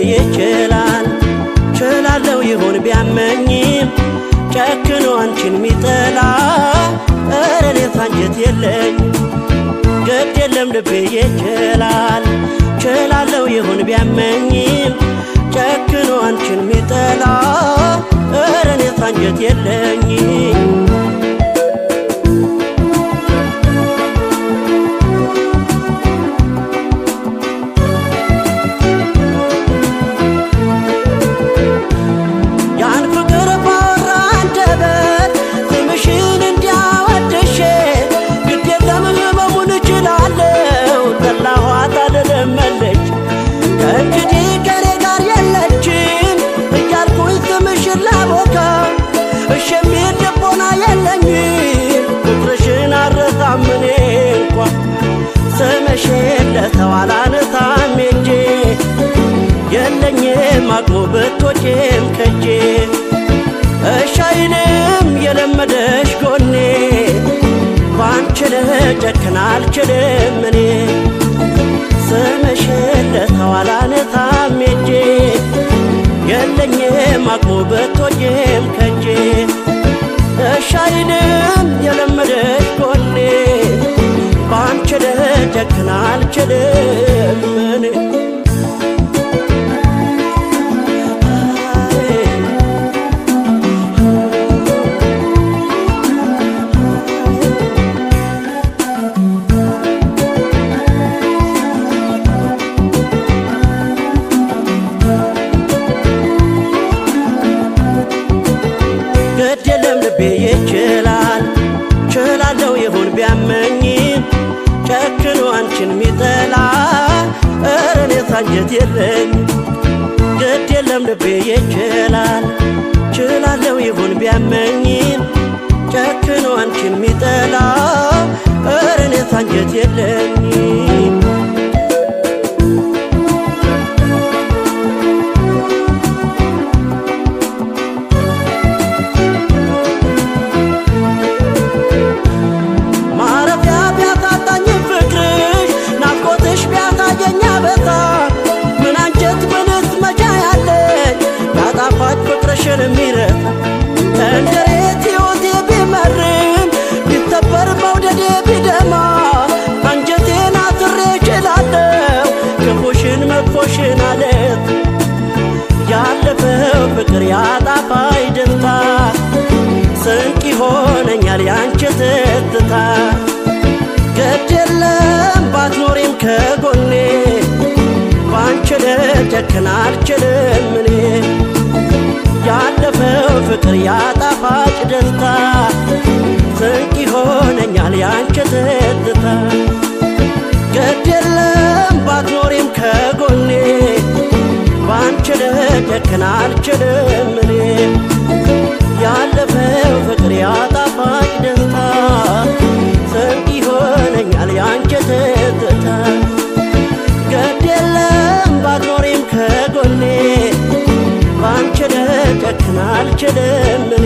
ይችላል ችላለው ይሆን ቢያመኝም ጨክኖ አንቺን ሚጠላ እረኔ አንጀት የለኝ ግድ የለም ልቤ ይችላል ችላለው ይሆን ቢያመኝም ጨክኖ አንቺን ሚጠላ እረኔ አንጀት የለኝ ስምሽን ለተዋላነታም እንጂ የለኝም አቅሙ ብትወጪም ከጄ እሻይንም የለመደሽ ጎኔ ባንቺ ልጨክን አልችልም እኔ ስምሽን ለተዋላነታም እንጂ የለኝም አቅሙ ብትወጪም ከጄ እሻይንም የለመደሽ ጎኔ ባንቺ ልጨክን አልችልም እኔ ግድ የለም ልቤ ይችላል ችላለው ይሆን ቢያመኝም ጨክኖ አንቺን ሚጠላ እረኔ አንጀት የለኝ ግድ የለም ልቤ ይችላል ችላለው ይሆን ቢያመኝም ጨክኖ አንቺን ሚጠላ እረኔ አንጀት የለኝ ፍቅርሽን የሚረታ እንደሬት ሕይወቴ ቢመርም ቢተበር መውደዴ ቢደማ አንጀቴን አስሬ እችላለሁ ክፉሽን መጥፎሽን አለት ያለፈው ፍቅር ያጣፋኝ ደስታ ስንቅ ይሆነኛል ያንቺ ትዝታ ግድ የለም ባትኖሪም ከጎኔ ባንቺ ልጨክን አልችልም እኔ ያለፈው ፍቅር ያጣፋጭ ደስታ ስንቅ ይሆነኛል ያንቺ ትዝታ ግድ የለም ባትኖሪም ከጎኔ ባንቺ ልጨክን አልችልም እኔ ያለፈው ፍቅር ያጣፋጭ ደስታ ስንቅ ይሆነኛል ያንቺ ትዝታ ግድ የለም ባትኖሪም ከጎኔ ባንቺ ልጨክን አልችልም እኔ